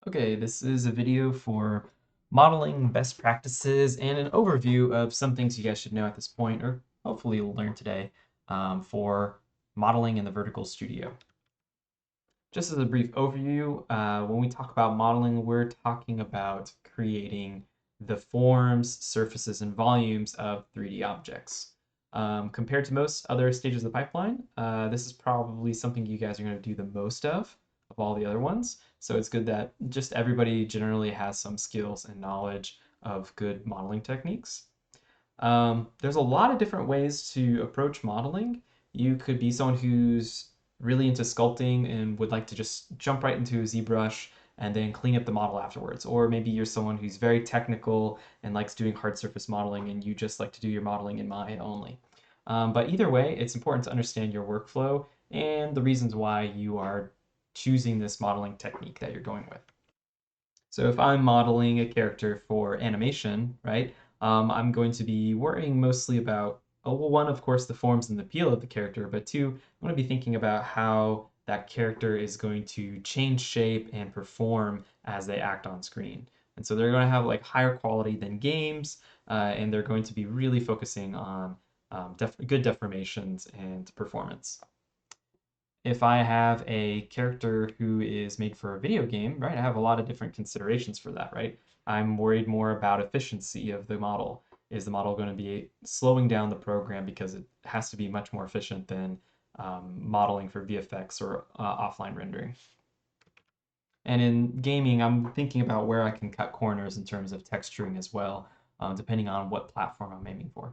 Okay, this is a video for modeling best practices and an overview of some things you guys should know at this point, or hopefully you'll learn today, for modeling in the Vertical Studio. Just as a brief overview, when we talk about modeling, we're talking about creating the forms, surfaces, and volumes of 3D objects. Compared to most other stages of the pipeline, this is probably something you guys are going to do the most of all the other ones. So it's good that just everybody generally has some skills and knowledge of good modeling techniques. There's a lot of different ways to approach modeling. You could be someone who's really into sculpting and would like to just jump right into a ZBrush and then clean up the model afterwards. Or maybe you're someone who's very technical and likes doing hard surface modeling and you just like to do your modeling in Maya only. But either way, it's important to understand your workflow and the reasons why you are choosing this modeling technique that you're going with. So if I'm modeling a character for animation, right, I'm going to be worrying mostly about, oh, well, one, of course, the forms and the appeal of the character, but two, I'm going to be thinking about how that character is going to change shape and perform as they act on screen. And so they're going to have like higher quality than games, and they're going to be really focusing on good deformations and performance. If I have a character who is made for a video game, right, I have a lot of different considerations for that, right? I'm worried more about efficiency of the model. Is the model going to be slowing down the program because it has to be much more efficient than modeling for VFX or offline rendering? And in gaming, I'm thinking about where I can cut corners in terms of texturing as well, depending on what platform I'm aiming for.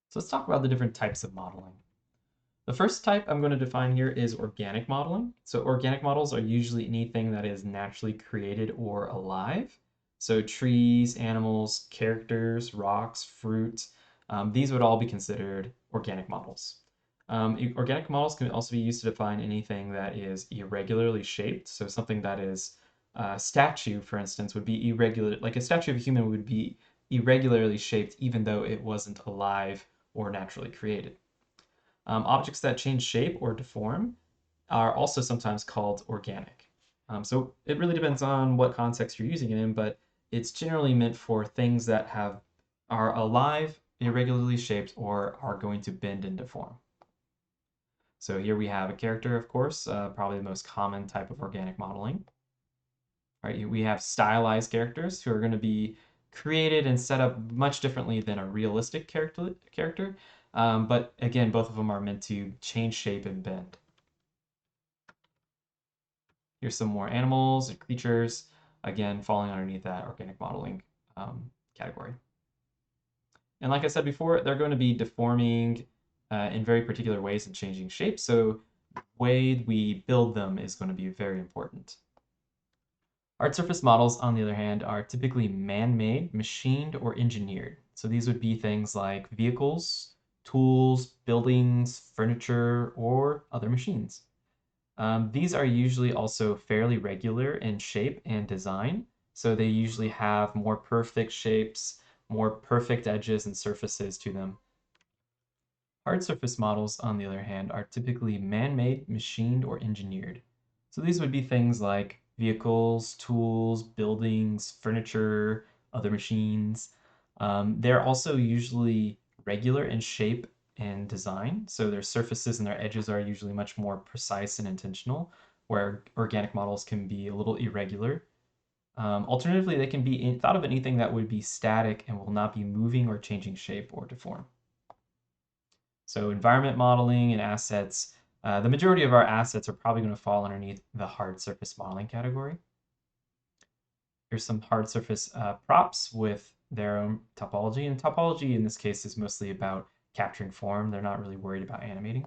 So let's talk about the different types of modeling. The first type I'm going to define here is organic modeling. So organic models are usually anything that is naturally created or alive. So trees, animals, characters, rocks, fruit, these would all be considered organic models. Organic models can also be used to define anything that is irregularly shaped. So something that is a statue, for instance, would be irregular, like a statue of a human would be irregularly shaped even though it wasn't alive or naturally created. Objects that change shape or deform are also sometimes called organic. So it really depends on what context you're using it in, but it's generally meant for things that are alive, irregularly shaped, or are going to bend and deform. So here we have a character, of course, probably the most common type of organic modeling. Right, we have stylized characters who are going to be created and set up much differently than a realistic character. But again, both of them are meant to change shape and bend. Here's some more animals and creatures, again, falling underneath that organic modeling category. And like I said before, they're going to be deforming in very particular ways and changing shape. So the way we build them is going to be very important. Hard surface models, on the other hand, are typically man-made, machined, or engineered. So these would be things like vehicles, tools, buildings, furniture, or other machines. These are usually also fairly regular in shape and design, so they usually have more perfect shapes, more perfect edges and surfaces to them. Hard surface models, on the other hand, are typically man-made, machined, or engineered. So these would be things like vehicles, tools, buildings, furniture, other machines. They're also usually regular in shape and design, so their surfaces and their edges are usually much more precise and intentional, where organic models can be a little irregular. Alternatively, they can be thought of anything that would be static and will not be moving or changing shape or deform. So environment modeling and assets, the majority of our assets are probably going to fall underneath the hard surface modeling category. Here's some hard surface props with their own topology. And topology in this case is mostly about capturing form. They're not really worried about animating.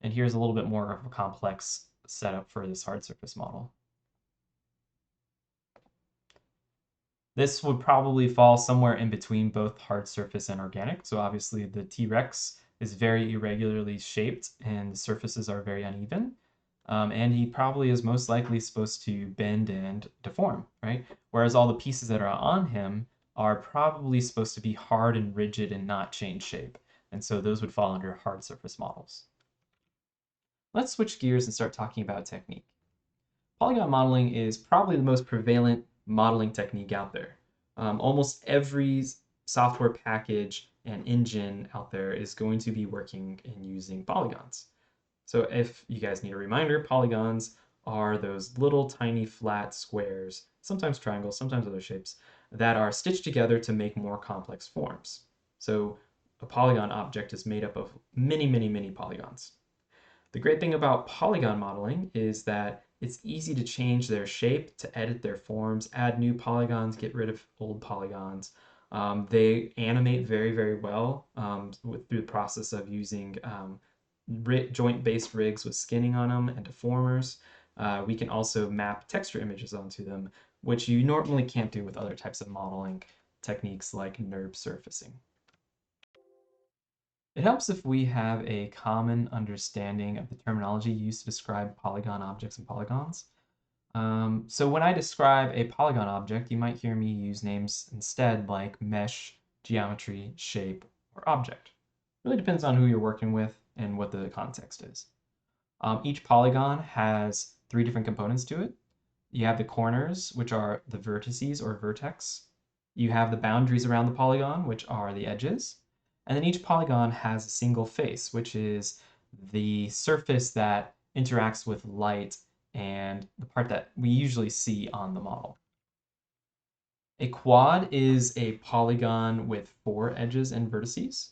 And here's a little bit more of a complex setup for this hard surface model. This would probably fall somewhere in between both hard surface and organic. So obviously the T-Rex is very irregularly shaped and the surfaces are very uneven. And he probably is most likely supposed to bend and deform, right? Whereas all the pieces that are on him are probably supposed to be hard and rigid and not change shape. And so those would fall under hard surface models. Let's switch gears and start talking about technique. polygon modeling is probably the most prevalent modeling technique out there. Almost every software package and engine out there is going to be working and using polygons. So if you guys need a reminder, polygons are those little tiny flat squares, sometimes triangles, sometimes other shapes, that are stitched together to make more complex forms. So a polygon object is made up of many, many, many polygons. The great thing about polygon modeling is that it's easy to change their shape, to edit their forms, add new polygons, get rid of old polygons. They animate very, very well through the process of using joint-based rigs with skinning on them and deformers. We can also map texture images onto them, which you normally can't do with other types of modeling techniques like NURB surfacing. It helps if we have a common understanding of the terminology used to describe polygon objects and polygons. So when I describe a polygon object, you might hear me use names instead like mesh, geometry, shape, or object. It really depends on who you're working with and what the context is. Each polygon has 3 different components to it. You have the corners, which are the vertices or vertex. You have the boundaries around the polygon, which are the edges. And then each polygon has a single face, which is the surface that interacts with light and the part that we usually see on the model. A quad is a polygon with 4 edges and vertices.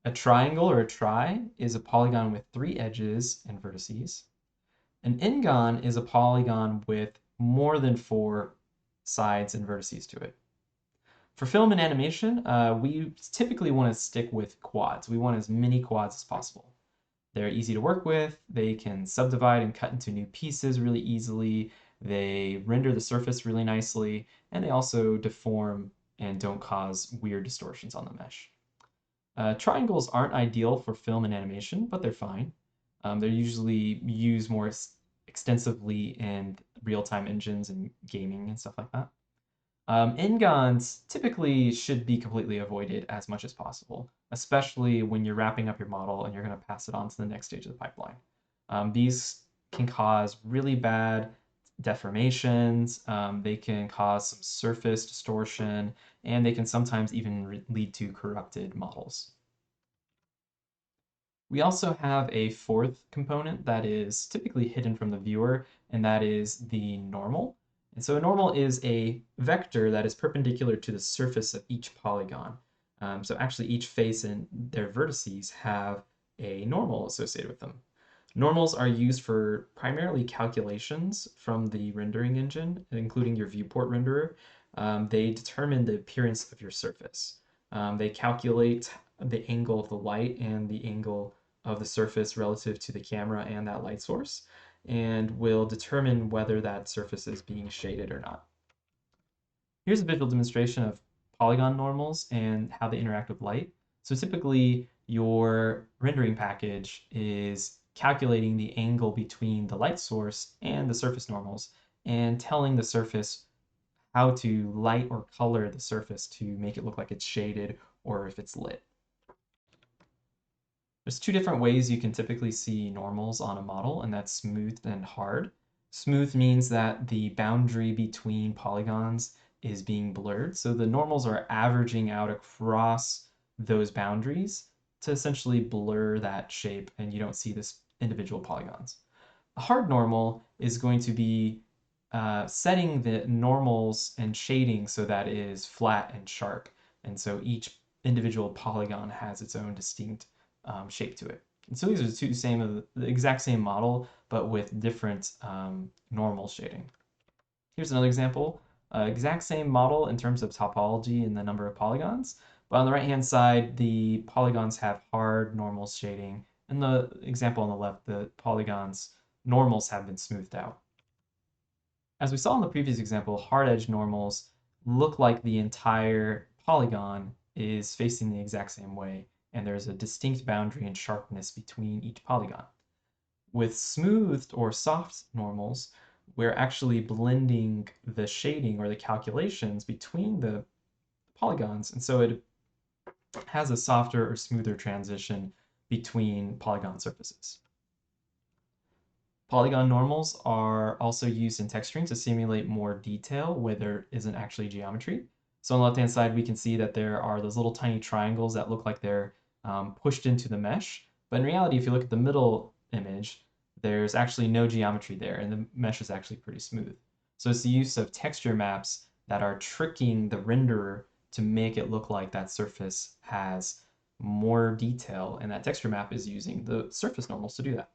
A triangle or a tri is a polygon with 3 edges and vertices. An n-gon is a polygon with more than 4 sides and vertices to it. For film and animation, we typically want to stick with quads. We want as many quads as possible. They're easy to work with. They can subdivide and cut into new pieces really easily. They render the surface really nicely, and they also deform and don't cause weird distortions on the mesh. Triangles aren't ideal for film and animation, but they're fine. They're usually used more extensively in real-time engines and gaming and stuff like that. N-gons typically should be completely avoided as much as possible, especially when you're wrapping up your model and you're going to pass it on to the next stage of the pipeline. These can cause really bad deformations, they can cause some surface distortion, and they can sometimes even lead to corrupted models. We also have a 4th component that is typically hidden from the viewer, and that is the normal. And so a normal is a vector that is perpendicular to the surface of each polygon. So actually each face and their vertices have a normal associated with them. Normals are used for primarily calculations from the rendering engine, including your viewport renderer. They determine the appearance of your surface. They calculate the angle of the light and the angle of the surface relative to the camera and that light source, and will determine whether that surface is being shaded or not. Here's a visual demonstration of polygon normals and how they interact with light. So typically your rendering package is calculating the angle between the light source and the surface normals and telling the surface how to light or color the surface to make it look like it's shaded or if it's lit. There's 2 different ways you can typically see normals on a model, and that's smooth and hard. Smooth means that the boundary between polygons is being blurred, so the normals are averaging out across those boundaries to essentially blur that shape and you don't see this individual polygons. A hard normal is going to be setting the normals and shading so that it is flat and sharp, and so each individual polygon has its own distinct shape to it. And so these are the exact same model, but with different normal shading. Here's another example. Exact same model in terms of topology and the number of polygons, but on the right-hand side, the polygons have hard normal shading. In the example on the left, the polygons normals have been smoothed out. As we saw in the previous example, hard edge normals look like the entire polygon is facing the exact same way, and there's a distinct boundary and sharpness between each polygon. With smoothed or soft normals, we're actually blending the shading or the calculations between the polygons, and so it has a softer or smoother transition between polygon surfaces. Polygon normals are also used in texturing to simulate more detail where there isn't actually geometry. So on the left-hand side, we can see that there are those little tiny triangles that look like they're pushed into the mesh. But in reality, if you look at the middle image, there's actually no geometry there, and the mesh is actually pretty smooth. So it's the use of texture maps that are tricking the renderer to make it look like that surface has more detail, and that texture map is using the surface normals to do that.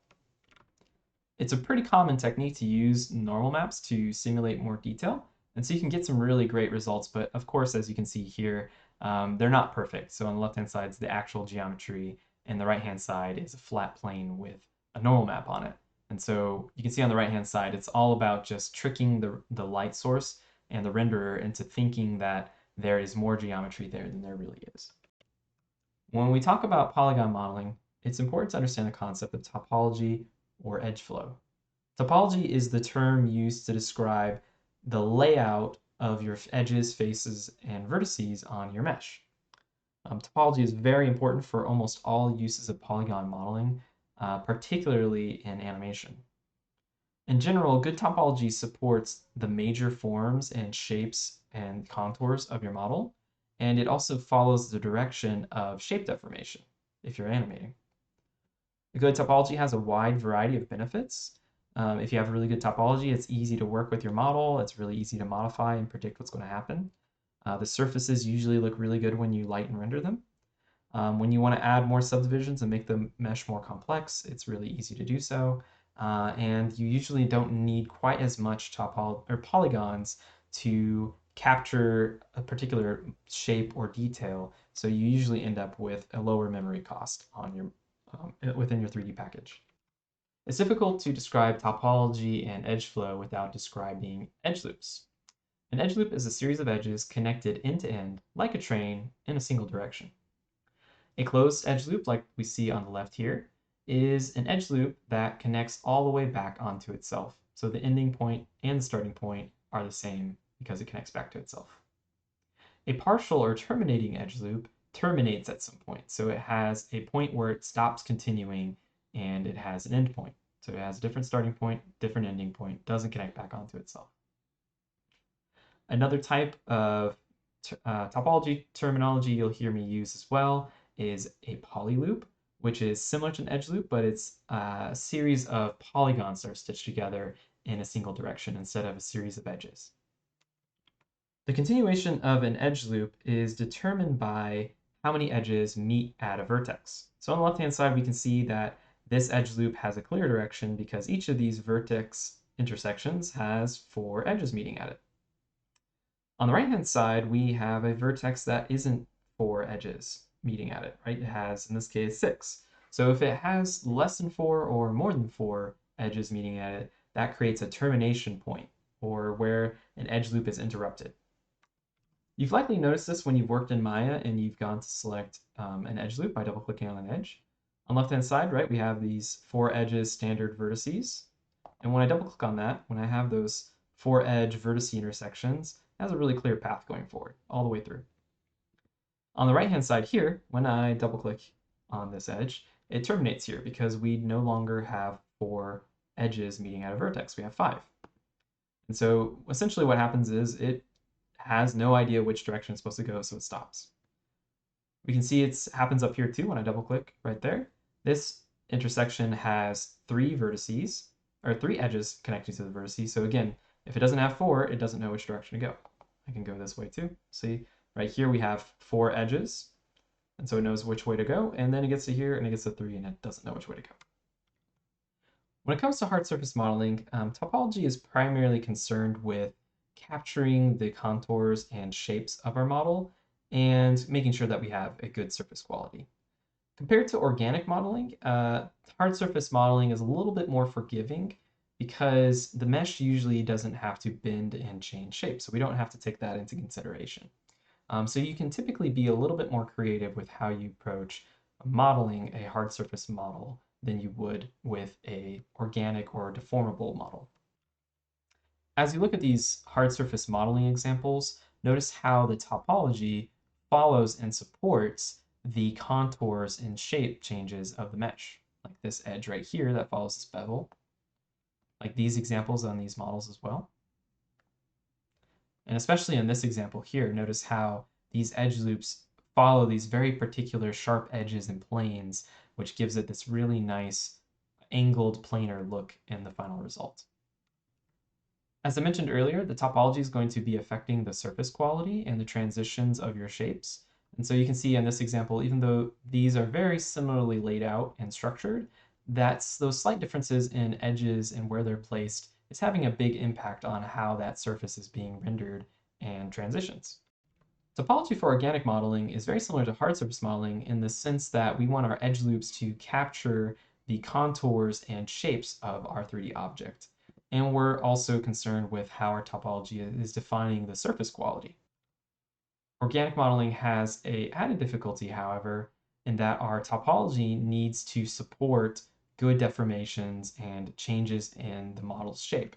It's a pretty common technique to use normal maps to simulate more detail, and so you can get some really great results, but of course, as you can see here, they're not perfect. So on the left-hand side is the actual geometry, and the right-hand side is a flat plane with a normal map on it. And so you can see on the right-hand side, it's all about just tricking the light source and the renderer into thinking that there is more geometry there than there really is. When we talk about polygon modeling, it's important to understand the concept of topology or edge flow. Topology is the term used to describe the layout of your edges, faces, and vertices on your mesh. Topology is very important for almost all uses of polygon modeling, particularly in animation. In general, good topology supports the major forms and shapes and contours of your model, and it also follows the direction of shape deformation if you're animating. A good topology has a wide variety of benefits. If you have a really good topology, it's easy to work with your model. It's really easy to modify and predict what's going to happen. The surfaces usually look really good when you light and render them. When you want to add more subdivisions and make the mesh more complex, it's really easy to do so. And you usually don't need quite as much polygons to capture a particular shape or detail. So you usually end up with a lower memory cost on your within your 3D package. It's difficult to describe topology and edge flow without describing edge loops. An edge loop is a series of edges connected end to end, like a train, in a single direction. A closed edge loop, like we see on the left here, is an edge loop that connects all the way back onto itself. So the ending point and the starting point are the same because it connects back to itself. A partial or terminating edge loop terminates at some point. So it has a point where it stops continuing and it has an end point. So it has a different starting point, different ending point, doesn't connect back onto itself. Another type of topology terminology you'll hear me use as well is a polyloop, which is similar to an edge loop, but it's a series of polygons that are stitched together in a single direction instead of a series of edges. The continuation of an edge loop is determined by how many edges meet at a vertex. So on the left-hand side, we can see that this edge loop has a clear direction because each of these vertex intersections has 4 edges meeting at it. On the right-hand side, we have a vertex that isn't 4 edges meeting at it, right? It has, in this case, 6. So if it has less than 4 or more than 4 edges meeting at it, that creates a termination point, or where an edge loop is interrupted. You've likely noticed this when you've worked in Maya and you've gone to select an edge loop by double-clicking on an edge. On the left-hand side, right, we have these 4 edges standard vertices. And when I double-click on that, when I have those 4 edge vertice intersections, it has a really clear path going forward, all the way through. On the right-hand side here, when I double-click on this edge, it terminates here because we no longer have 4 edges meeting at a vertex. We have 5. And so essentially what happens is it has no idea which direction it's supposed to go, so it stops. We can see it happens up here too when I double click right there. This intersection has 3 vertices, or 3 edges connecting to the vertices. So again, if it doesn't have 4, it doesn't know which direction to go. I can go this way too. See, right here we have 4 edges, and so it knows which way to go, and then it gets to here and it gets to 3 and it doesn't know which way to go. When it comes to hard surface modeling, topology is primarily concerned with capturing the contours and shapes of our model and making sure that we have a good surface quality. Compared to organic modeling, hard surface modeling is a little bit more forgiving because the mesh usually doesn't have to bend and change shape, so we don't have to take that into consideration. So you can typically be a little bit more creative with how you approach modeling a hard surface model than you would with a organic or deformable model. As you look at these hard surface modeling examples, notice how the topology follows and supports the contours and shape changes of the mesh, like this edge right here that follows this bevel. like these examples on these models as well. And especially in this example here, notice how these edge loops follow these very particular sharp edges and planes, which gives it this really nice angled planar look in the final result. As I mentioned earlier, the topology is going to be affecting the surface quality and the transitions of your shapes. And so you can see in this example, even though these are very similarly laid out and structured, that's those slight differences in edges and where they're placed is having a big impact on how that surface is being rendered and transitions. Topology for organic modeling is very similar to hard surface modeling in the sense that we want our edge loops to capture the contours and shapes of our 3D object. And we're also concerned with how our topology is defining the surface quality. Organic modeling has a added difficulty, however, in that our topology needs to support good deformations and changes in the model's shape.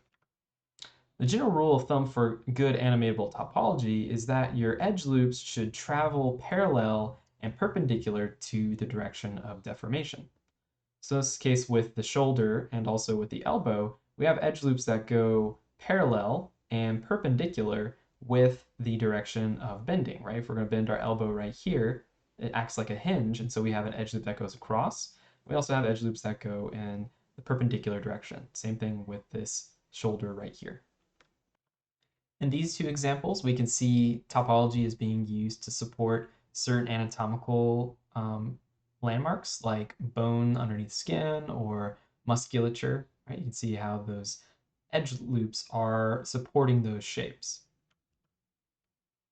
The general rule of thumb for good animatable topology is that your edge loops should travel parallel and perpendicular to the direction of deformation. So this is the case with the shoulder and also with the elbow. We have edge loops that go parallel and perpendicular with the direction of bending, right? If we're going to bend our elbow right here, it acts like a hinge, and so we have an edge loop that goes across. We also have edge loops that go in the perpendicular direction. Same thing with this shoulder right here. In these two examples, we can see topology is being used to support certain anatomical landmarks like bone underneath skin or musculature, right? You can see how those edge loops are supporting those shapes.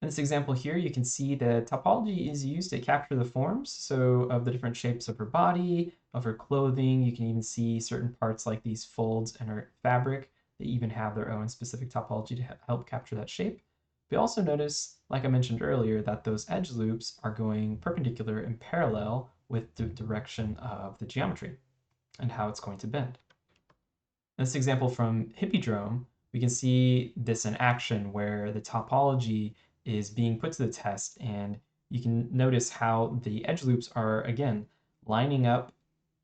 In this example here, you can see that topology is used to capture the forms, so of the different shapes of her body, of her clothing. You can even see certain parts like these folds in her fabric. They even have their own specific topology to help capture that shape. But also notice, like I mentioned earlier, that those edge loops are going perpendicular and parallel with the direction of the geometry and how it's going to bend. In this example from Hippodrome, we can see this in action where the topology is being put to the test, and you can notice how the edge loops are, again, lining up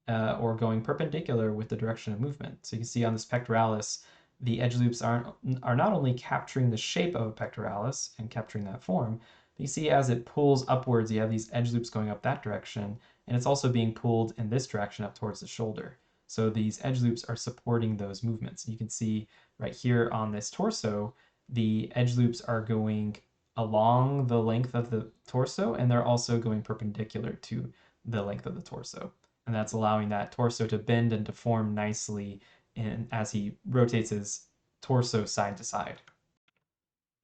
or going perpendicular with the direction of movement. So you can see on this pectoralis, the edge loops are not only capturing the shape of a pectoralis and capturing that form, but you see as it pulls upwards, you have these edge loops going up that direction, and it's also being pulled in this direction up towards the shoulder. So these edge loops are supporting those movements. You can see right here on this torso, the edge loops are going along the length of the torso, and they're also going perpendicular to the length of the torso. And that's allowing that torso to bend and deform nicely as he rotates his torso side to side.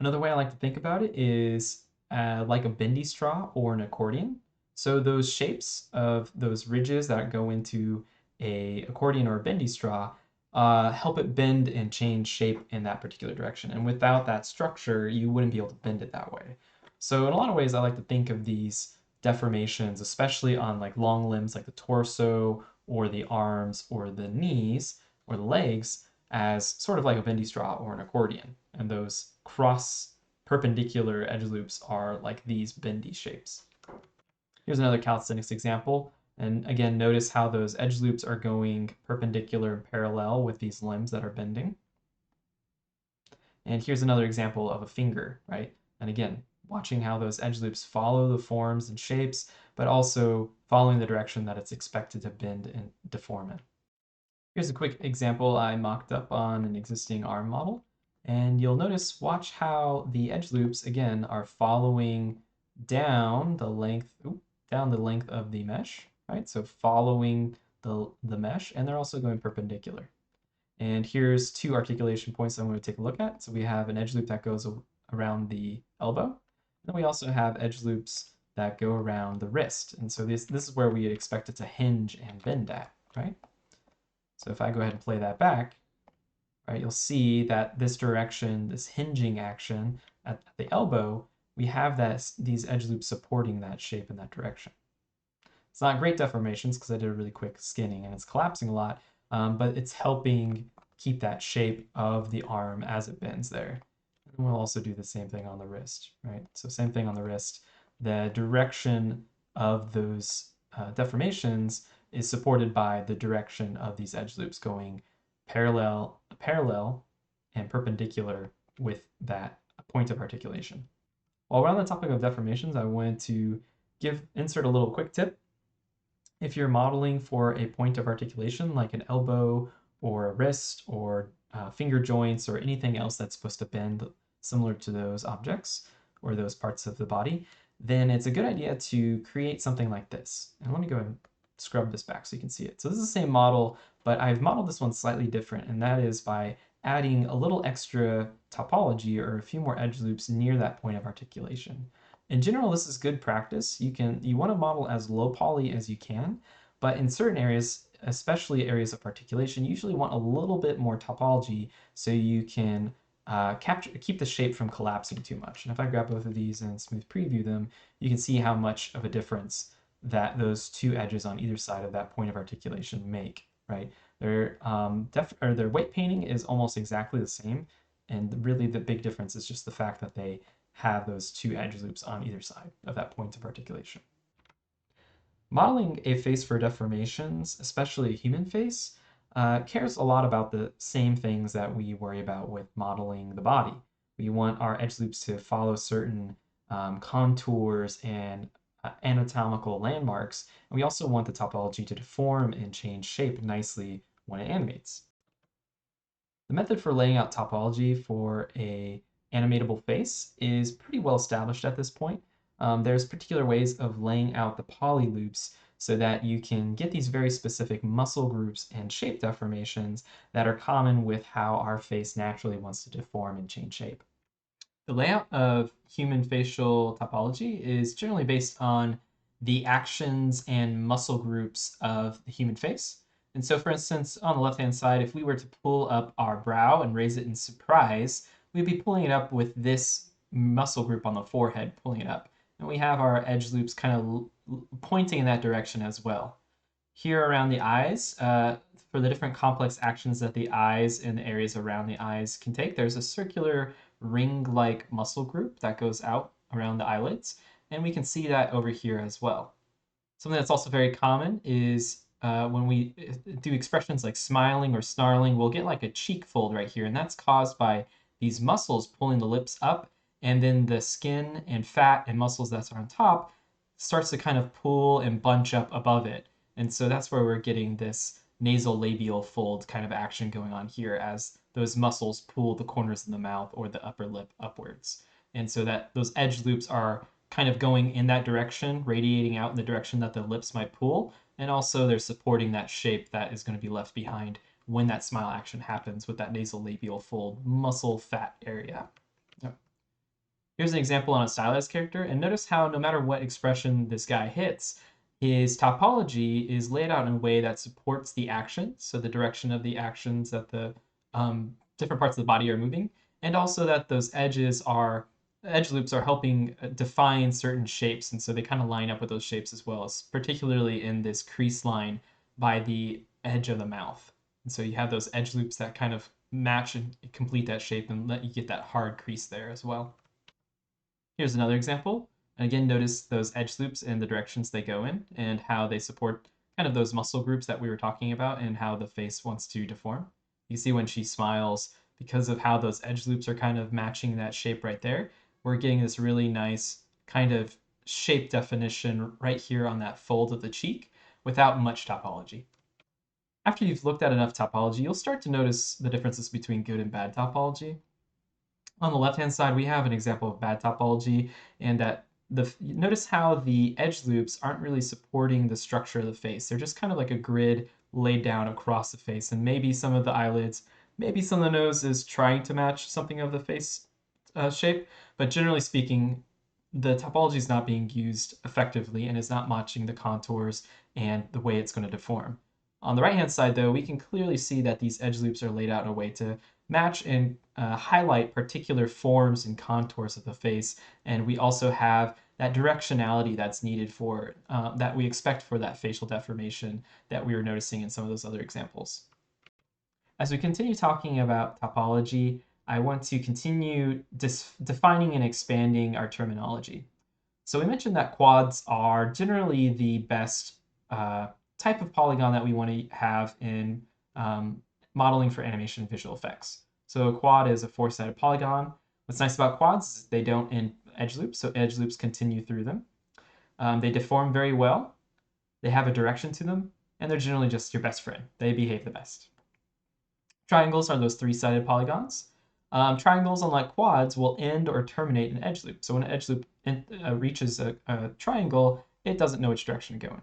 Another way I like to think about it is like a bendy straw or an accordion. So those shapes of those ridges that go into a accordion or a bendy straw help it bend and change shape in that particular direction. And without that structure, you wouldn't be able to bend it that way. So in a lot of ways, I like to think of these deformations, especially on like long limbs like the torso or the arms or the knees or the legs, as sort of like a bendy straw or an accordion. And those cross perpendicular edge loops are like these bendy shapes. Here's another calisthenics example. And again, notice how those edge loops are going perpendicular and parallel with these limbs that are bending. And here's another example of a finger, right? And again, watching how those edge loops follow the forms and shapes, but also following the direction that it's expected to bend and deform in. Here's a quick example I mocked up on an existing arm model. And you'll notice, watch how the edge loops, again, are following down the length, down the length of the mesh, right? So following the mesh, and they're also going perpendicular. And here's two articulation points I'm going to take a look at. So we have an edge loop that goes around the elbow. And then we also have edge loops that go around the wrist. And so this is where we expect it to hinge and bend at, right? So if I go ahead and play that back, right, you'll see that this direction, this hinging action at the elbow, we have these edge loops supporting that shape in that direction. It's not great deformations because I did a really quick skinning and it's collapsing a lot, but it's helping keep that shape of the arm as it bends there. And we'll also do the same thing on the wrist, right? So same thing on the wrist. The direction of those deformations is supported by the direction of these edge loops going parallel, parallel and perpendicular with that point of articulation. While we're on the topic of deformations, I wanted to insert a little quick tip. If you're modeling for a point of articulation like an elbow or a wrist or finger joints or anything else that's supposed to bend similar to those objects or those parts of the body, then it's a good idea to create something like this. And let me go ahead and scrub this back so you can see it. So this is the same model, but I've modeled this one slightly different, and that is by adding a little extra topology or a few more edge loops near that point of articulation. In general, this is good practice. You want to model as low poly as you can, but in certain areas, especially areas of articulation, you usually want a little bit more topology so you can keep the shape from collapsing too much. And if I grab both of these and smooth preview them, you can see how much of a difference that those two edges on either side of that point of articulation make, right? Their weight painting is almost exactly the same, and really the big difference is just the fact that they have those two edge loops on either side of that point of articulation. Modeling a face for deformations, especially a human face, cares a lot about the same things that we worry about with modeling the body. We want our edge loops to follow certain contours and anatomical landmarks, and we also want the topology to deform and change shape nicely when it animates. The method for laying out topology for a animatable face is pretty well established at this point. There's particular ways of laying out the poly loops so that you can get these very specific muscle groups and shape deformations that are common with how our face naturally wants to deform and change shape. The layout of human facial topology is generally based on the actions and muscle groups of the human face. And so, for instance, on the left-hand side, if we were to pull up our brow and raise it in surprise, we'd be pulling it up with this muscle group on the forehead pulling it up. And we have our edge loops kind of pointing in that direction as well. Here around the eyes, for the different complex actions that the eyes and the areas around the eyes can take, there's a circular ring-like muscle group that goes out around the eyelids, and we can see that over here as well. Something that's also very common is when we do expressions like smiling or snarling, we'll get like a cheek fold right here, and that's caused by these muscles pulling the lips up, and then the skin and fat and muscles that's on top starts to kind of pull and bunch up above it. And so that's where we're getting this nasal labial fold kind of action going on here as those muscles pull the corners of the mouth or the upper lip upwards. And so that those edge loops are kind of going in that direction, radiating out in the direction that the lips might pull, and also they're supporting that shape that is going to be left behind when that smile action happens with that nasal labial fold muscle fat area. Here's an example on a stylized character, and notice how no matter what expression this guy hits, his topology is laid out in a way that supports the action, so the direction of the actions that the different parts of the body are moving, and also that those edge loops are helping define certain shapes, and so they kind of line up with those shapes as well, particularly in this crease line by the edge of the mouth. And so you have those edge loops that kind of match and complete that shape and let you get that hard crease there as well. Here's another example. And again, notice those edge loops and the directions they go in and how they support kind of those muscle groups that we were talking about and how the face wants to deform. You see when she smiles, because of how those edge loops are kind of matching that shape right there, we're getting this really nice kind of shape definition right here on that fold of the cheek without much topology. After you've looked at enough topology, you'll start to notice the differences between good and bad topology. On the left-hand side, we have an example of bad topology, and that notice how the edge loops aren't really supporting the structure of the face. They're just kind of like a grid laid down across the face, and maybe some of the eyelids, maybe some of the nose is trying to match something of the face shape, but generally speaking, the topology is not being used effectively and is not matching the contours and the way it's going to deform. On the right-hand side, though, we can clearly see that these edge loops are laid out in a way to match and highlight particular forms and contours of the face, and we also have that directionality that's needed for that we expect for that facial deformation that we were noticing in some of those other examples. As we continue talking about topology, I want to continue defining and expanding our terminology. So we mentioned that quads are generally the best type of polygon that we want to have in modeling for animation and visual effects. So a quad is a four-sided polygon. What's nice about quads is they don't end edge loops, so edge loops continue through them. They deform very well, they have a direction to them, and they're generally just your best friend. They behave the best. Triangles are those three-sided polygons. Triangles, unlike quads, will end or terminate an edge loop. So when an edge loop reaches a triangle, it doesn't know which direction to go in.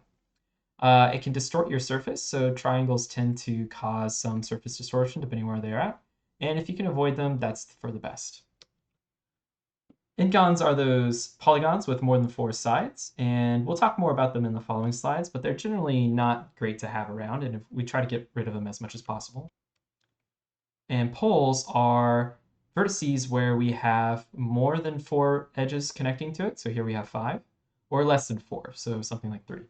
It can distort your surface, so triangles tend to cause some surface distortion depending where they're at. And if you can avoid them, that's for the best. N-gons are those polygons with more than four sides, and we'll talk more about them in the following slides, but they're generally not great to have around, and we try to get rid of them as much as possible. And poles are vertices where we have more than four edges connecting to it, so here we have 5, or less than 4, so something like 3.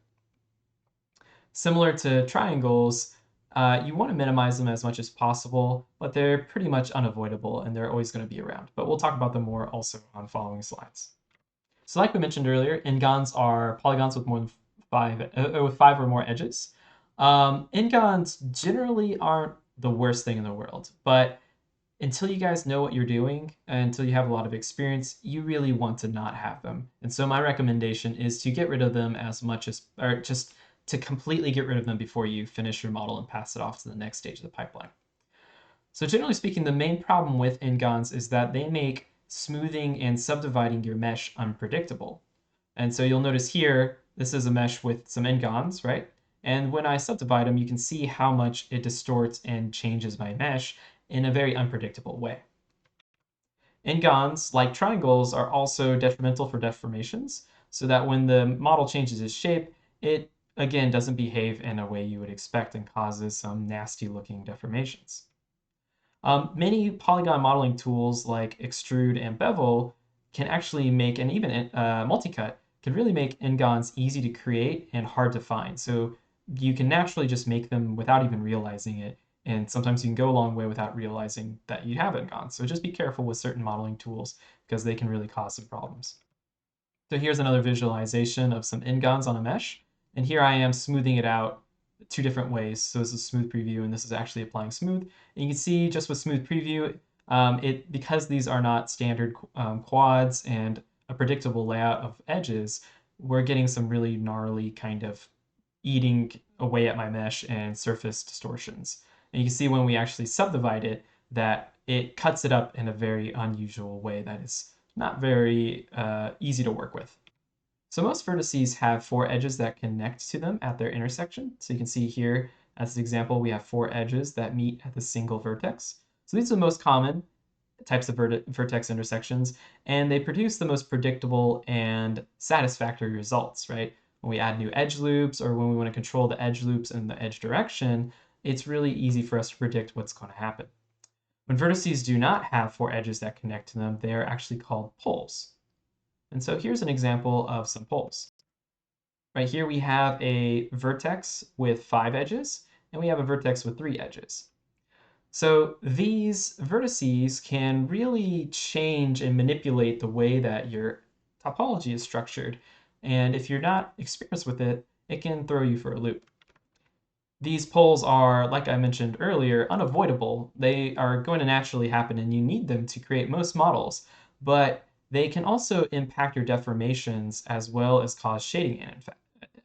Similar to triangles, you want to minimize them as much as possible, but they're pretty much unavoidable and they're always going to be around. But we'll talk about them more also on following slides. So like we mentioned earlier, n-gons are polygons with more than 5 or more edges. N-gons generally aren't the worst thing in the world, but until you guys know what you're doing, and until you have a lot of experience, you really want to not have them. And so my recommendation is to get rid of them as much as, or just to completely get rid of them before you finish your model and pass it off to the next stage of the pipeline. So generally speaking, the main problem with n-gons is that they make smoothing and subdividing your mesh unpredictable. And so you'll notice here, this is a mesh with some n-gons, right? And when I subdivide them, you can see how much it distorts and changes my mesh in a very unpredictable way. N-gons, like triangles, are also detrimental for deformations, so that when the model changes its shape, it again doesn't behave in a way you would expect and causes some nasty looking deformations. Many polygon modeling tools like Extrude and Bevel can actually make, and even Multicut can really make n-gons easy to create and hard to find. So you can naturally just make them without even realizing it. And sometimes you can go a long way without realizing that you have n-gons. So just be careful with certain modeling tools because they can really cause some problems. So here's another visualization of some n-gons on a mesh. And here I am smoothing it out 2 different ways. So this is smooth preview, and this is actually applying smooth. And you can see just with smooth preview, because these are not standard quads and a predictable layout of edges, we're getting some really gnarly kind of eating away at my mesh and surface distortions. And you can see when we actually subdivide it that it cuts it up in a very unusual way that is not very easy to work with. So most vertices have 4 edges that connect to them at their intersection. So you can see here, as an example, we have 4 edges that meet at the single vertex. So these are the most common types of vertex intersections, and they produce the most predictable and satisfactory results, right? When we add new edge loops or when we want to control the edge loops and the edge direction, it's really easy for us to predict what's going to happen. When vertices do not have 4 edges that connect to them, they are actually called poles. And so here's an example of some poles. Right here we have a vertex with 5 edges, and we have a vertex with 3 edges. So these vertices can really change and manipulate the way that your topology is structured. And if you're not experienced with it, it can throw you for a loop. These poles are, like I mentioned earlier, unavoidable. They are going to naturally happen and you need them to create most models, but they can also impact your deformations as well as cause shading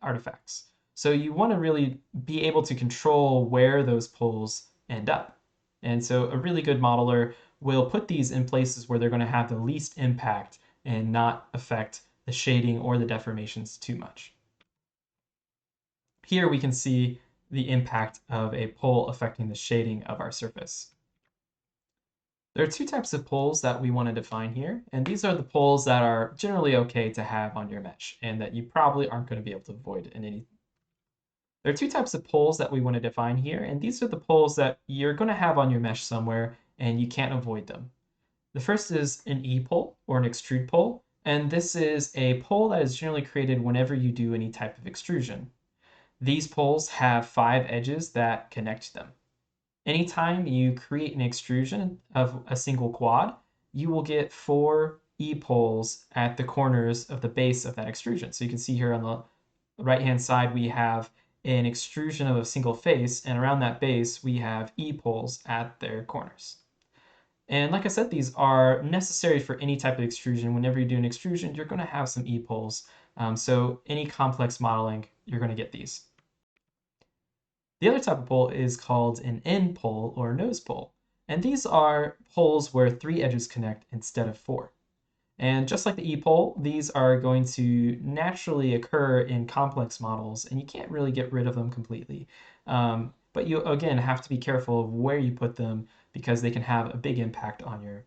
artifacts. So you want to really be able to control where those poles end up. And so a really good modeler will put these in places where they're going to have the least impact and not affect the shading or the deformations too much. Here we can see the impact of a pole affecting the shading of our surface. There are 2 types of poles that we want to define here, and these are the poles that are generally okay to have on your mesh and that you probably aren't going to be able to avoid in any. There are 2 types of poles that we want to define here, and these are the poles that you're going to have on your mesh somewhere and you can't avoid them. The first is an E-pole or an extrude pole, and this is a pole that is generally created whenever you do any type of extrusion. These poles have 5 edges that connect them. Anytime you create an extrusion of a single quad, you will get 4 E-poles at the corners of the base of that extrusion. So you can see here on the right-hand side, we have an extrusion of a single face, and around that base we have E-poles at their corners. And like I said, these are necessary for any type of extrusion. Whenever you do an extrusion, you're going to have some E-poles. So any complex modeling, you're going to get these. The other type of pole is called an end pole or nose pole. And these are poles where 3 edges connect instead of 4. And just like the E-pole, these are going to naturally occur in complex models, and you can't really get rid of them completely. But you, again, have to be careful of where you put them because they can have a big impact on your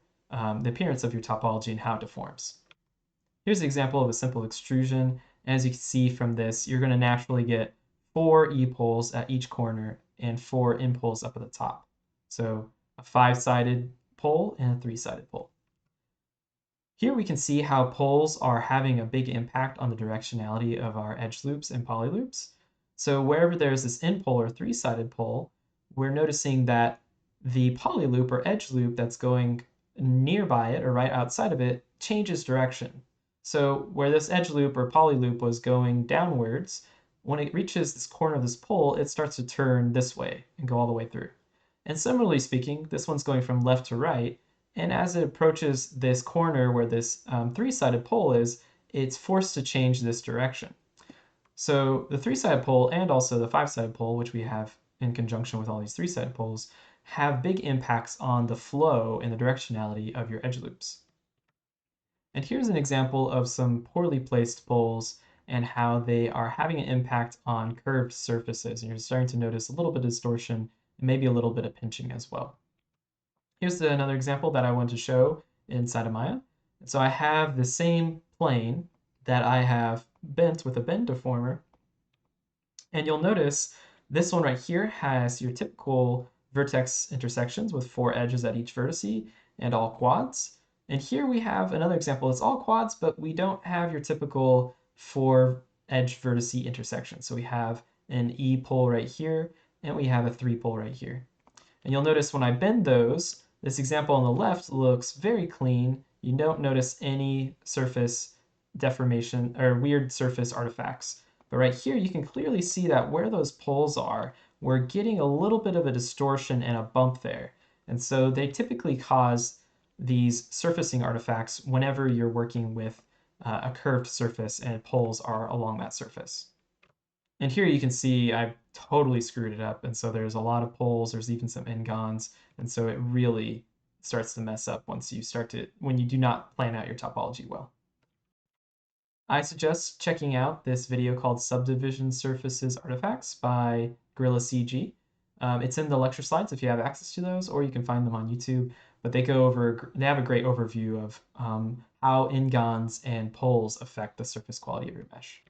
the appearance of your topology and how it deforms. Here's an example of a simple extrusion. As you can see from this, you're going to naturally get 4 E-poles at each corner and 4 end-poles up at the top. So a 5-sided pole and a 3-sided pole. Here we can see how poles are having a big impact on the directionality of our edge loops and poly loops. So wherever there's this end pole or 3-sided pole, we're noticing that the poly loop or edge loop that's going nearby it or right outside of it changes direction. So where this edge loop or poly loop was going downwards, when it reaches this corner of this pole, it starts to turn this way and go all the way through. And similarly speaking, this one's going from left to right, and as it approaches this corner where this 3-sided pole is, it's forced to change this direction. So the 3-sided pole and also the 5-sided pole, which we have in conjunction with all these 3-sided poles, have big impacts on the flow and the directionality of your edge loops. And here's an example of some poorly placed poles and how they are having an impact on curved surfaces. And you're starting to notice a little bit of distortion and maybe a little bit of pinching as well. Here's another example that I wanted to show inside of Maya. So I have the same plane that I have bent with a bend deformer. And you'll notice this one right here has your typical vertex intersections with 4 edges at each vertice and all quads. And here we have another example. It's all quads, but we don't have your typical 4 edge vertice intersection. So we have an E pole right here, and we have a 3 pole right here. And you'll notice when I bend those, this example on the left looks very clean. You don't notice any surface deformation or weird surface artifacts. But right here, you can clearly see that where those poles are, we're getting a little bit of a distortion and a bump there. And so they typically cause these surfacing artifacts whenever you're working with a curved surface and poles are along that surface. And here you can see I've totally screwed it up. And so there's a lot of poles, there's even some n-gons. And so it really starts to mess up when you do not plan out your topology well. I suggest checking out this video called Subdivision Surfaces Artifacts by Gorilla CG. It's in the lecture slides if you have access to those, or you can find them on YouTube. But they have a great overview of how n-gons and poles affect the surface quality of your mesh.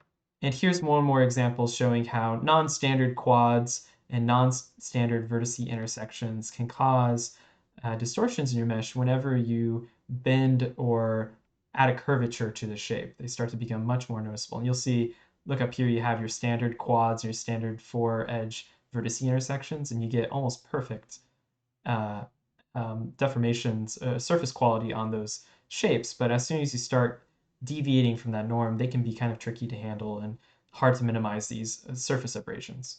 And here's more and more examples showing how non-standard quads and non-standard vertice intersections can cause distortions in your mesh whenever you bend or add a curvature to the shape. They start to become much more noticeable. And you'll see, look up here, you have your standard quads, your standard 4-edge vertice intersections, and you get almost perfect deformations, surface quality on those shapes. But as soon as you start deviating from that norm, they can be kind of tricky to handle and hard to minimize these surface abrasions.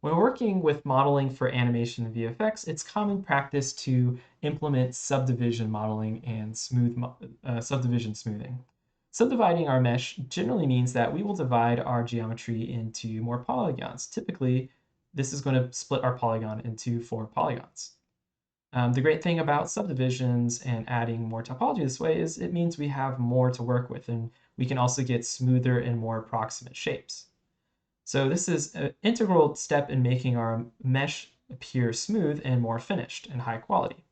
When working with modeling for animation and VFX, it's common practice to implement subdivision modeling and subdivision smoothing. Subdividing our mesh generally means that we will divide our geometry into more polygons. Typically, this is going to split our polygon into 4 polygons. The great thing about subdivisions and adding more topology this way is it means we have more to work with, and we can also get smoother and more approximate shapes. So this is an integral step in making our mesh appear smooth and more finished and high quality.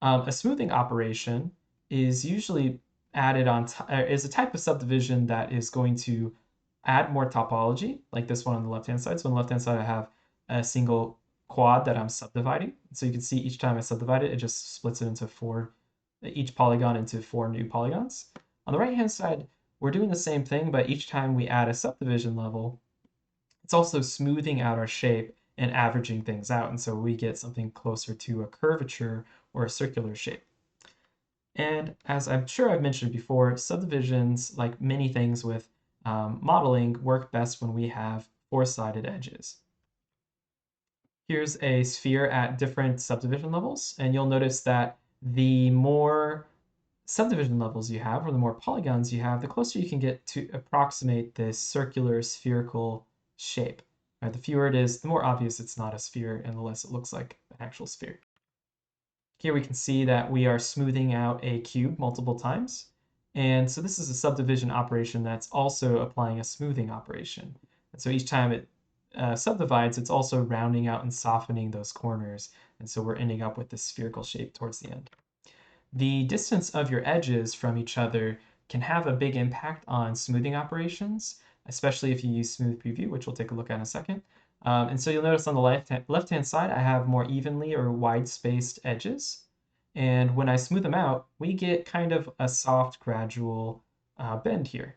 A smoothing operation is usually added on is a type of subdivision that is going to add more topology, like this one on the left-hand side. So on the left-hand side, I have a single quad that I'm subdividing. So you can see each time I subdivide it, it just splits it into 4, each polygon into 4 new polygons. On the right-hand side, we're doing the same thing, but each time we add a subdivision level, it's also smoothing out our shape and averaging things out. And so we get something closer to a curvature or a circular shape. And as I'm sure I've mentioned before, subdivisions, like many things with modeling, work best when we have four-sided edges. Here's a sphere at different subdivision levels, and you'll notice that the more subdivision levels you have, or the more polygons you have, the closer you can get to approximate this circular spherical shape. Right, the fewer it is, the more obvious it's not a sphere, and the less it looks like an actual sphere. Here we can see that we are smoothing out a cube multiple times. And so this is a subdivision operation that's also applying a smoothing operation. And so each time it subdivides, it's also rounding out and softening those corners. And so we're ending up with this spherical shape towards the end. The distance of your edges from each other can have a big impact on smoothing operations, especially if you use Smooth Preview, which we'll take a look at in a second. And so you'll notice on the left-hand side, I have more evenly or wide-spaced edges. And when I smooth them out, we get kind of a soft, gradual bend here.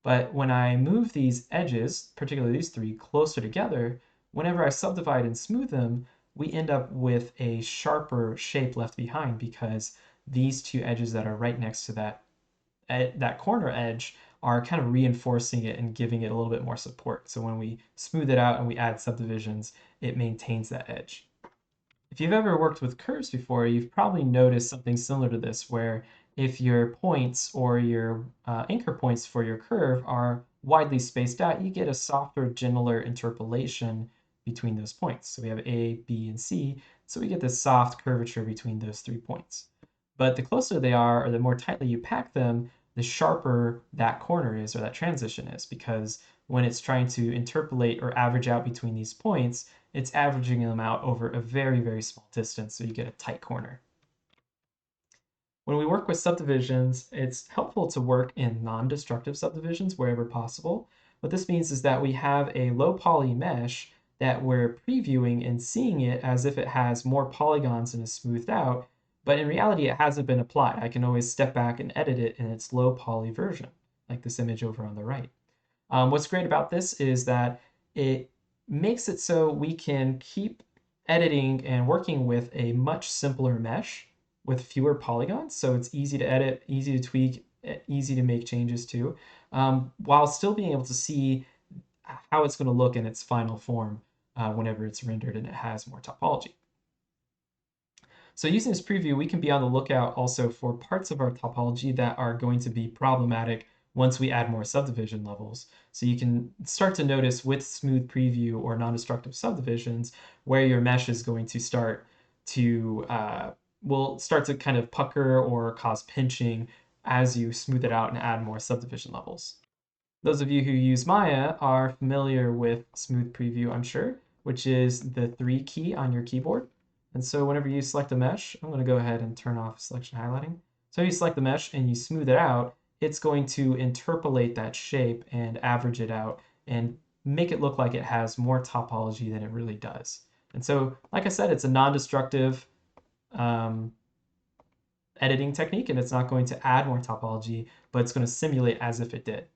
But when I move these edges, particularly these three, closer together, whenever I subdivide and smooth them, we end up with a sharper shape left behind because these two edges that are right next to that corner edge are kind of reinforcing it and giving it a little bit more support. So when we smooth it out and we add subdivisions, it maintains that edge. If you've ever worked with curves before, you've probably noticed something similar to this, where if your points or your anchor points for your curve are widely spaced out, you get a softer, gentler interpolation between those points. So we have A, B, and C, so we get this soft curvature between those 3 points. But the closer they are, or the more tightly you pack them, the sharper that corner is, or that transition is, because when it's trying to interpolate or average out between these points, it's averaging them out over a very, very small distance, so you get a tight corner. When we work with subdivisions, it's helpful to work in non-destructive subdivisions wherever possible. What this means is that we have a low poly mesh that we're previewing and seeing it as if it has more polygons and is smoothed out, but in reality, it hasn't been applied. I can always step back and edit it in its low poly version, like this image over on the right. What's great about this is that it makes it so we can keep editing and working with a much simpler mesh with fewer polygons. So it's easy to edit, easy to tweak, easy to make changes to, while still being able to see how it's going to look in its final form whenever it's rendered and it has more topology. So using this preview, we can be on the lookout also for parts of our topology that are going to be problematic once we add more subdivision levels. So you can start to notice with smooth preview or non-destructive subdivisions where your mesh is going to start to will start to kind of pucker or cause pinching as you smooth it out and add more subdivision levels. Those of you who use Maya are familiar with smooth preview, I'm sure, which is the 3 key on your keyboard. And so whenever you select a mesh, I'm going to go ahead and turn off selection highlighting. So you select the mesh and you smooth it out, it's going to interpolate that shape and average it out and make it look like it has more topology than it really does. And so, like I said, it's a non-destructive editing technique, and it's not going to add more topology, but it's going to simulate as if it did.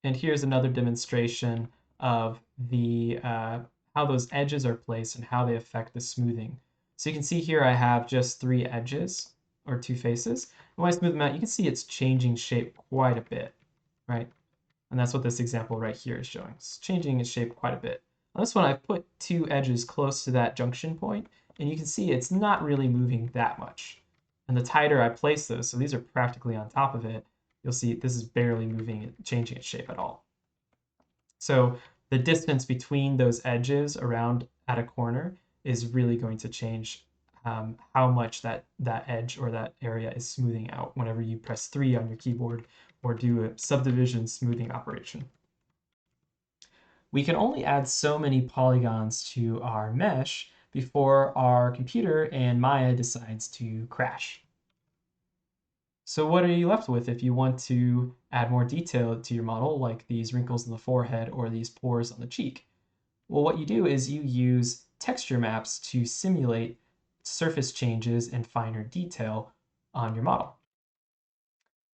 And here's another demonstration of the how those edges are placed and how they affect the smoothing. So you can see here I have just 3 edges, or 2 faces. And when I smooth them out, you can see it's changing shape quite a bit, right? And that's what this example right here is showing. It's changing its shape quite a bit. On this one, I've put 2 edges close to that junction point, and you can see it's not really moving that much. And the tighter I place those, so these are practically on top of it, you'll see this is barely moving, changing its shape at all. So the distance between those edges around at a corner is really going to change how much that edge or that area is smoothing out whenever you press 3 on your keyboard or do a subdivision smoothing operation. We can only add so many polygons to our mesh before our computer and Maya decides to crash. So what are you left with if you want to add more detail to your model, like these wrinkles in the forehead or these pores on the cheek? Well, what you do is you use texture maps to simulate surface changes and finer detail on your model.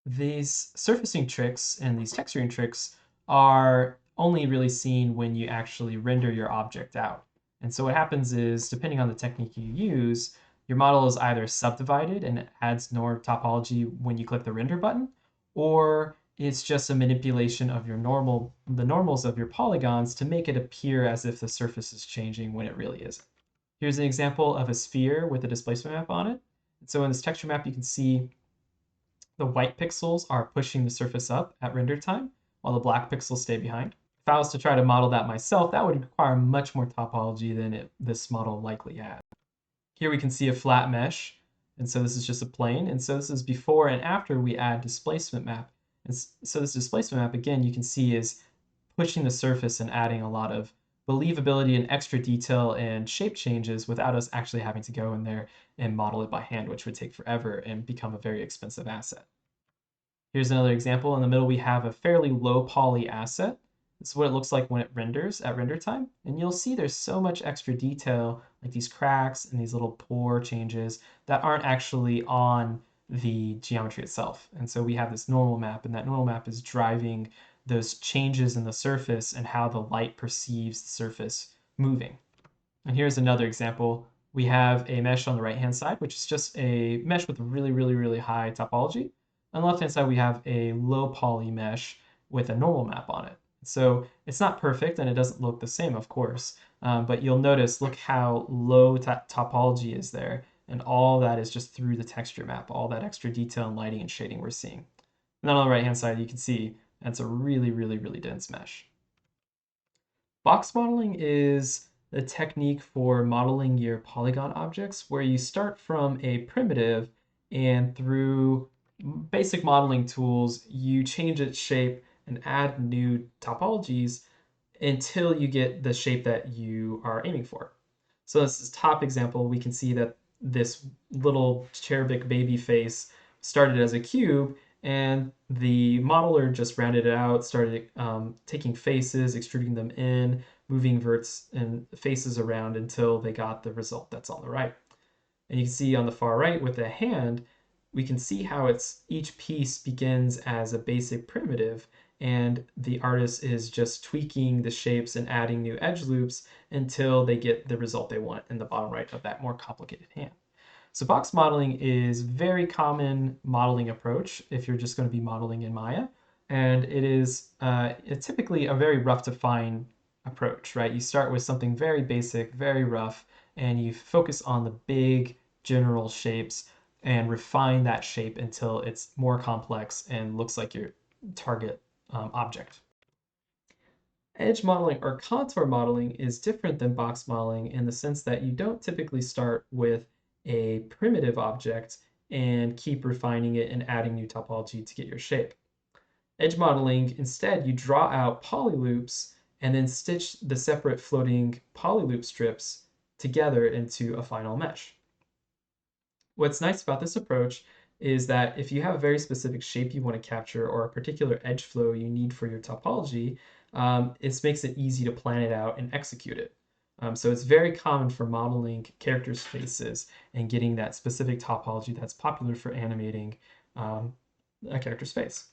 These surfacing tricks and these texturing tricks are only really seen when you actually render your object out. And so what happens is, depending on the technique you use, your model is either subdivided and it adds more topology when you click the render button, or It's just a manipulation of the normals of your polygons to make it appear as if the surface is changing when it really isn't. Here's an example of a sphere with a displacement map on it. So in this texture map, you can see the white pixels are pushing the surface up at render time, while the black pixels stay behind. If I was to try to model that myself, that would require much more topology than this model likely had. Here we can see a flat mesh, and so this is just a plane, and so this is before and after we add displacement map. And so this displacement map, again, you can see is pushing the surface and adding a lot of believability and extra detail and shape changes without us actually having to go in there and model it by hand, which would take forever and become a very expensive asset. Here's another example. In the middle, we have a fairly low poly asset. This is what it looks like when it renders at render time. And you'll see there's so much extra detail, like these cracks and these little pore changes that aren't actually on the geometry itself. And so we have this normal map, and that normal map is driving those changes in the surface and how the light perceives the surface moving. And here's another example. We have a mesh on the right-hand side, which is just a mesh with really, really, really high topology. On the left-hand side, we have a low poly mesh with a normal map on it. So it's not perfect and it doesn't look the same, of course, but you'll notice, look how low topology is there. And all that is just through the texture map, all that extra detail and lighting and shading we're seeing. And then on the right-hand side, you can see that's a really, really, really dense mesh. Box modeling is a technique for modeling your polygon objects where you start from a primitive and through basic modeling tools, you change its shape and add new topologies until you get the shape that you are aiming for. So this is top example, we can see that this little cherubic baby face started as a cube, and the modeler just rounded it out, started taking faces, extruding them in, moving verts and faces around until they got the result that's on the right. And you can see on the far right with the hand, we can see how each piece begins as a basic primitive, and the artist is just tweaking the shapes and adding new edge loops until they get the result they want in the bottom right of that more complicated hand. So box modeling is very common modeling approach if you're just going to be modeling in Maya, and it is typically a very rough to fine approach, right? You start with something very basic, very rough, and you focus on the big general shapes and refine that shape until it's more complex and looks like your target object. Edge modeling or contour modeling is different than box modeling in the sense that you don't typically start with a primitive object and keep refining it and adding new topology to get your shape. Edge modeling, instead, you draw out polyloops and then stitch the separate floating polyloop strips together into a final mesh. What's nice about this approach is that if you have a very specific shape you want to capture or a particular edge flow you need for your topology, it makes it easy to plan it out and execute it. So it's very common for modeling character faces and getting that specific topology that's popular for animating a character's face.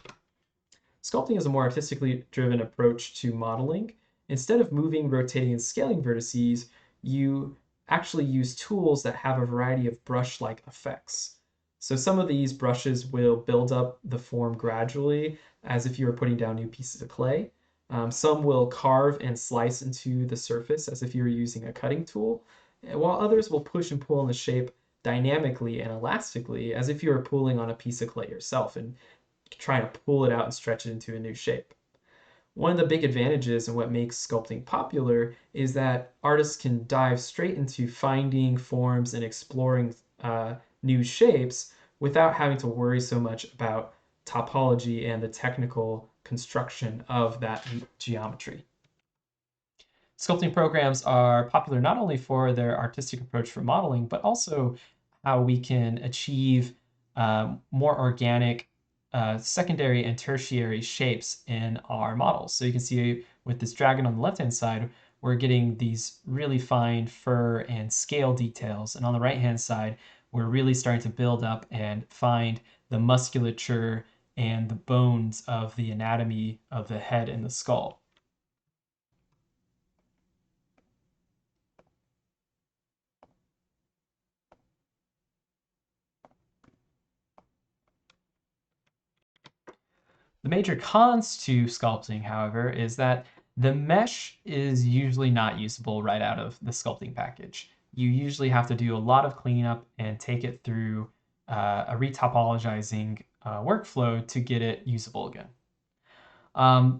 Sculpting is a more artistically driven approach to modeling. Instead of moving, rotating, and scaling vertices, you actually use tools that have a variety of brush-like effects. So some of these brushes will build up the form gradually as if you were putting down new pieces of clay. Some will carve and slice into the surface as if you were using a cutting tool, while others will push and pull in the shape dynamically and elastically as if you were pulling on a piece of clay yourself and trying to pull it out and stretch it into a new shape. One of the big advantages and what makes sculpting popular is that artists can dive straight into finding forms and exploring new shapes without having to worry so much about topology and the technical construction of that geometry. Sculpting programs are popular not only for their artistic approach for modeling, but also how we can achieve more organic secondary and tertiary shapes in our models. So you can see with this dragon on the left-hand side, we're getting these really fine fur and scale details. And on the right-hand side, we're really starting to build up and find the musculature and the bones of the anatomy of the head and the skull. The major cons to sculpting, however, is that the mesh is usually not usable right out of the sculpting package. You usually have to do a lot of cleanup and take it through a retopologizing workflow to get it usable again.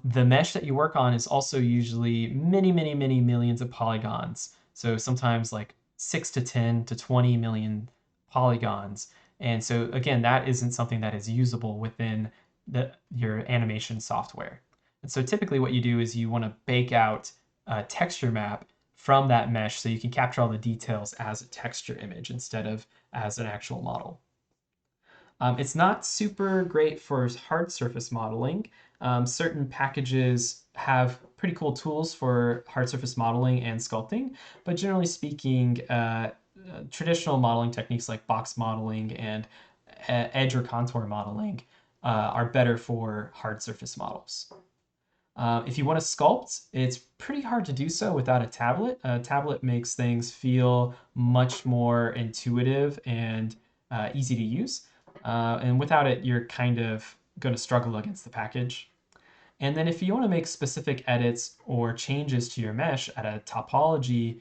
The mesh that you work on is also usually many, many, many millions of polygons. So sometimes like 6 to 10 to 20 million polygons. And so again, that isn't something that is usable within your animation software. And so typically what you do is you want to bake out a texture map from that mesh so you can capture all the details as a texture image instead of as an actual model. It's not super great for hard surface modeling. Certain packages have pretty cool tools for hard surface modeling and sculpting, but generally speaking, traditional modeling techniques like box modeling and edge or contour modeling are better for hard surface models. If you want to sculpt, it's pretty hard to do so without a tablet. A tablet makes things feel much more intuitive and easy to use. And without it, you're kind of going to struggle against the package. And then if you want to make specific edits or changes to your mesh at a topology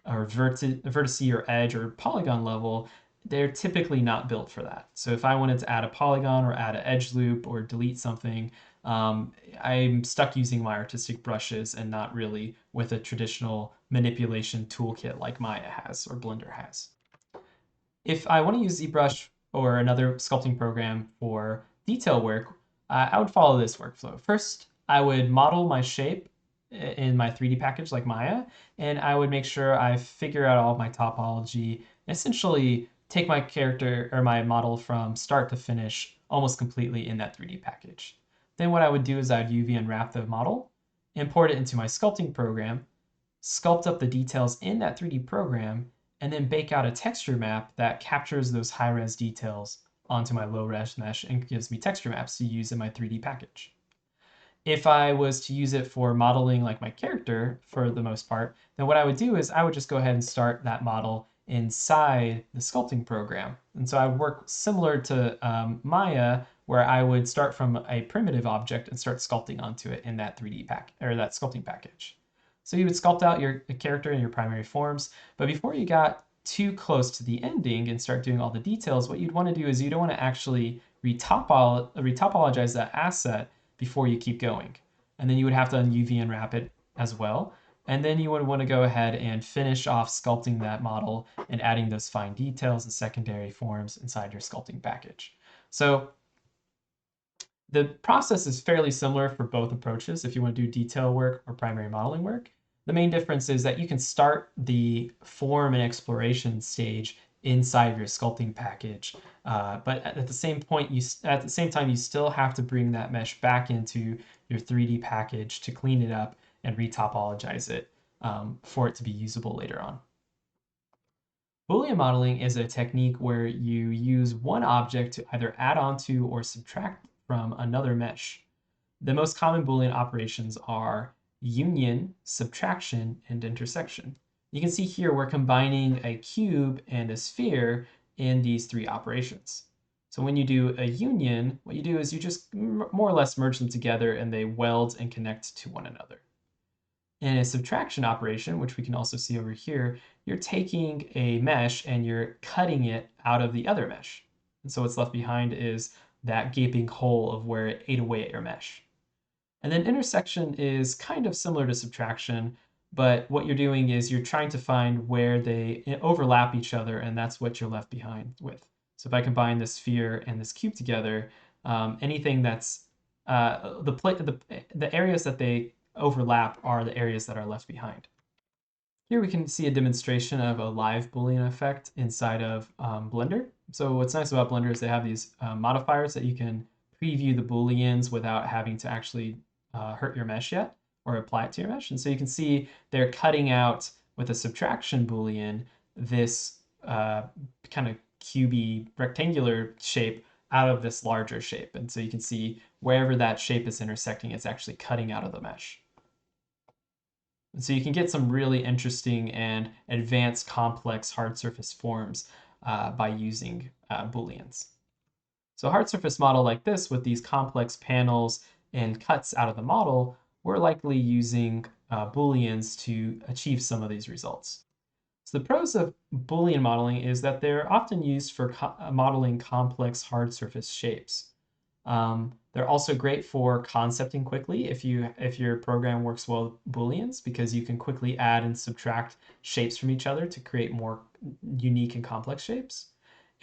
or vertice or edge or polygon level, they're typically not built for that. So if I wanted to add a polygon or add an edge loop or delete something, I'm stuck using my artistic brushes and not really with a traditional manipulation toolkit like Maya has or Blender has. If I want to use ZBrush or another sculpting program for detail work, I would follow this workflow. First, I would model my shape in my 3D package like Maya, and I would make sure I figure out all of my topology, essentially take my character or my model from start to finish almost completely in that 3D package. Then what I would do is I'd UV unwrap the model, import it into my sculpting program, sculpt up the details in that 3D program, and then bake out a texture map that captures those high-res details onto my low-res mesh and gives me texture maps to use in my 3D package. If I was to use it for modeling like my character for the most part, then what I would do is I would just go ahead and start that model inside the sculpting program. And so I would work similar to Maya, where I would start from a primitive object and start sculpting onto it in that 3D pack or that sculpting package. So you would sculpt out your character in your primary forms, but before you got too close to the ending and start doing all the details, what you'd want to do is you don't want to actually retopologize that asset before you keep going. And then you would have to UV unwrap it as well. And then you would want to go ahead and finish off sculpting that model and adding those fine details and secondary forms inside your sculpting package. So the process is fairly similar for both approaches if you want to do detail work or primary modeling work. The main difference is that you can start the form and exploration stage inside your sculpting package, but at the same time, you still have to bring that mesh back into your 3D package to clean it up and retopologize it for it to be usable later on. Boolean modeling is a technique where you use one object to either add onto or subtract from another mesh. The most common Boolean operations are union, subtraction, and intersection. You can see here we're combining a cube and a sphere in these three operations. So when you do a union, what you do is you just more or less merge them together and they weld and connect to one another. In a subtraction operation, which we can also see over here, you're taking a mesh and you're cutting it out of the other mesh. And so what's left behind is that gaping hole of where it ate away at your mesh. And then intersection is kind of similar to subtraction, but what you're doing is you're trying to find where they overlap each other, and that's what you're left behind with. So if I combine this sphere and this cube together, anything that's the areas that they overlap are the areas that are left behind. Here we can see a demonstration of a live Boolean effect inside of Blender. So what's nice about Blender is they have these modifiers that you can preview the Booleans without having to actually hurt your mesh yet or apply it to your mesh. And so you can see they're cutting out with a subtraction Boolean this kind of cubey rectangular shape out of this larger shape. And so you can see wherever that shape is intersecting, it's actually cutting out of the mesh. And so you can get some really interesting and advanced complex hard surface forms by using Booleans. So a hard surface model like this with these complex panels and cuts out of the model, we're likely using Booleans to achieve some of these results. So the pros of Boolean modeling is that they're often used for modeling complex hard surface shapes. They're also great for concepting quickly if your program works well with Booleans, because you can quickly add and subtract shapes from each other to create more unique and complex shapes.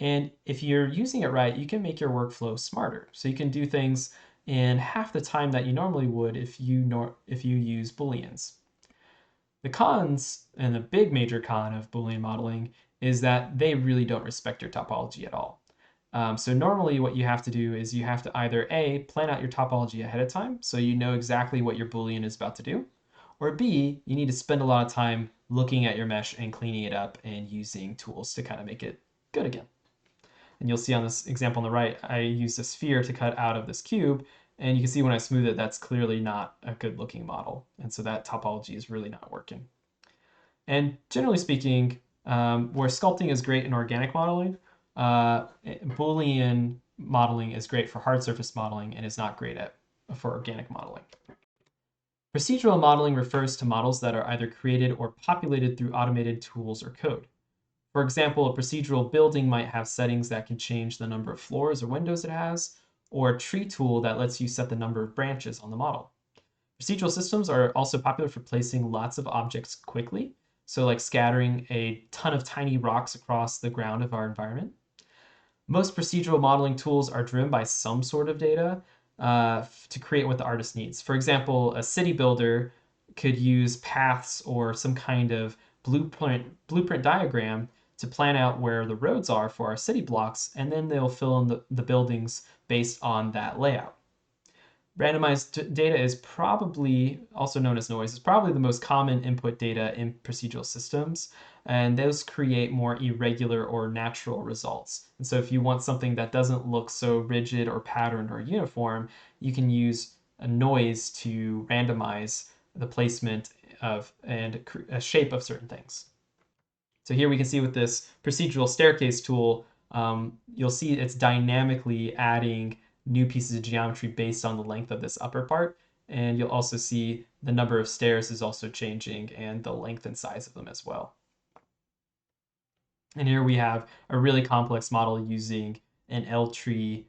And if you're using it right, you can make your workflow smarter. So you can do things in half the time that you normally would if you use Booleans. The cons, and the big major con of Boolean modeling, is that they really don't respect your topology at all. So normally what you have to do is you have to either A, plan out your topology ahead of time so you know exactly what your Boolean is about to do, or B, you need to spend a lot of time looking at your mesh and cleaning it up and using tools to kind of make it good again. And you'll see on this example on the right, I used a sphere to cut out of this cube, and you can see when I smooth it, that's clearly not a good looking model. And so that topology is really not working. And generally speaking, where sculpting is great in organic modeling, Boolean modeling is great for hard surface modeling and is not great for organic modeling. Procedural modeling refers to models that are either created or populated through automated tools or code. For example, a procedural building might have settings that can change the number of floors or windows it has, or a tree tool that lets you set the number of branches on the model. Procedural systems are also popular for placing lots of objects quickly, so like scattering a ton of tiny rocks across the ground of our environment. Most procedural modeling tools are driven by some sort of data to create what the artist needs. For example, a city builder could use paths or some kind of blueprint diagram to plan out where the roads are for our city blocks, and then they'll fill in the buildings based on that layout. Randomized data is probably, also known as noise, is probably the most common input data in procedural systems, and those create more irregular or natural results. And so if you want something that doesn't look so rigid or patterned or uniform, you can use a noise to randomize the placement of and a shape of certain things. So here we can see with this procedural staircase tool, you'll see it's dynamically adding new pieces of geometry based on the length of this upper part. And you'll also see the number of stairs is also changing and the length and size of them as well. And here we have a really complex model using an L-tree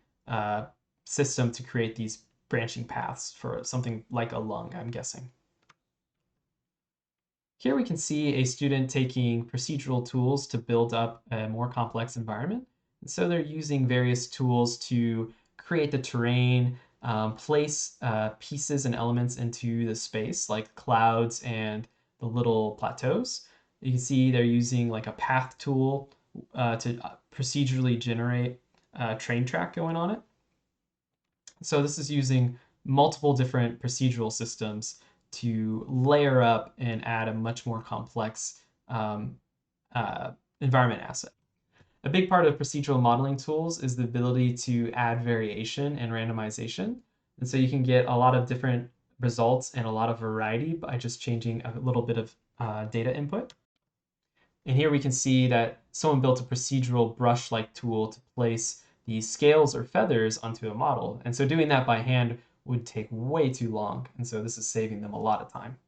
system to create these branching paths for something like a lung, I'm guessing. Here we can see a student taking procedural tools to build up a more complex environment. And so they're using various tools to create the terrain, place pieces and elements into the space, like clouds and the little plateaus. You can see they're using like a path tool to procedurally generate a train track going on it. So this is using multiple different procedural systems to layer up and add a much more complex environment asset. A big part of procedural modeling tools is the ability to add variation and randomization. And so you can get a lot of different results and a lot of variety by just changing a little bit of data input. And here we can see that someone built a procedural brush-like tool to place these scales or feathers onto a model. And so doing that by hand would take way too long. And so this is saving them a lot of time.